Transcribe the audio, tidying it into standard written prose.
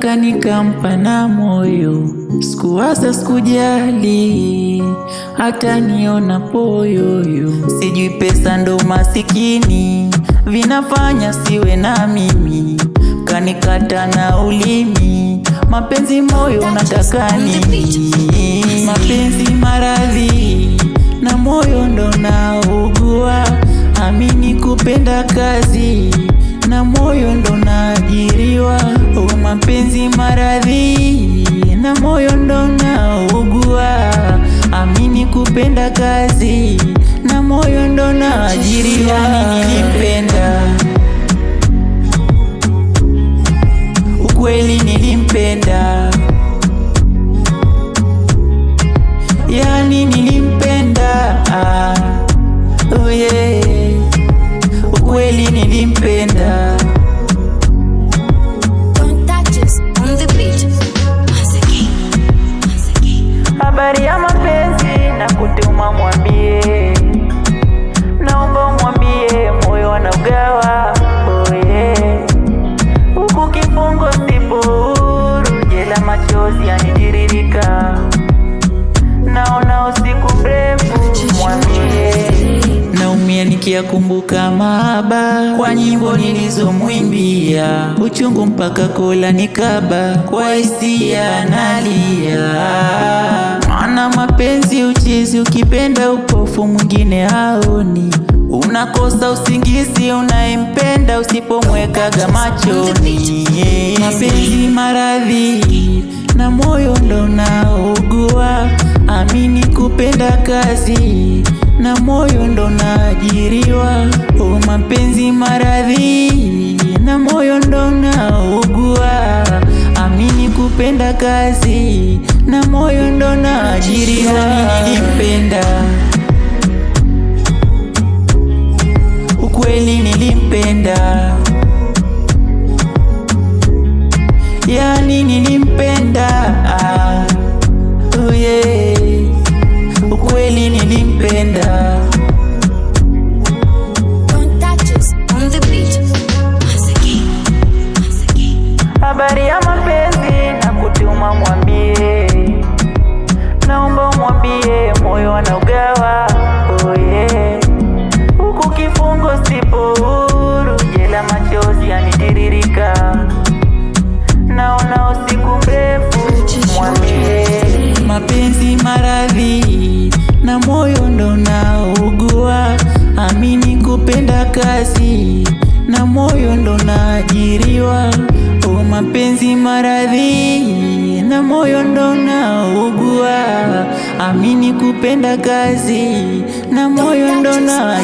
mpaka nikampa na moyo. Sikuwaza, sikujali, hata niona poyoyo. Sijui pesa ndo masikini vinafanya siwe na mimi. Kanikata na ulimi, mapenzi moyo unataka nini? Mapenzi maradhi na moyo ndo naugua. Amini kupenda kazi na moyo ndo naajiriwa. Mapenzi maradhi na moyo ndo naugua. Amini kupenda kazi na moyo ndo naajiriwa. Nilimpenda, ukweli nilimpenda, yani nilimpenda, oh yeah. Ukweli nilimpenda. Habari ya mapenzi na kutuma mwambie, naomba mwambie moyo anaugawa, oh yeah. Huku kifungo sipo huru, jela machozi yanitiririka. Naona usiku mrefu, mwambie naumia nikiyakumbuka mahaba, kwa nyimbo nilizomwimbia. Uchungu mpaka kola nikaba, kwa hisia nalia. Maana mapenzi uchizi, ukipenda upofu mwingine haoni. Unakosa usingizi unaimpenda usipomwekaga machoni. Mapenzi maradhi na moyo ndo naugua. Amini kupenda kazi na moyo ndo naajiriwa. Mapenzi maradhi na moyo ndo naugua. Amini kupenda kazi na moyo ndo naajiriwa. Nilimpenda, ukweli nilimpenda, yani nilimpenda, oh yeah. Ukweli nilimpenda. Habari ya mapenzi na kutuma mwambie, naomba mwambie moyo anaugawa, oh yeah. Huku kifungo sipo huru, jela machozi yanitiririka. Naona usiku mrefu, mwambie mapenzi maradhi na moyo ndo naugua. Amini kupenda kazi na moyo ndo naajiriwa. Mapenzi maradhi na moyo ndo naugua. Amini kupenda kazi na moyo ndo naajiriwa.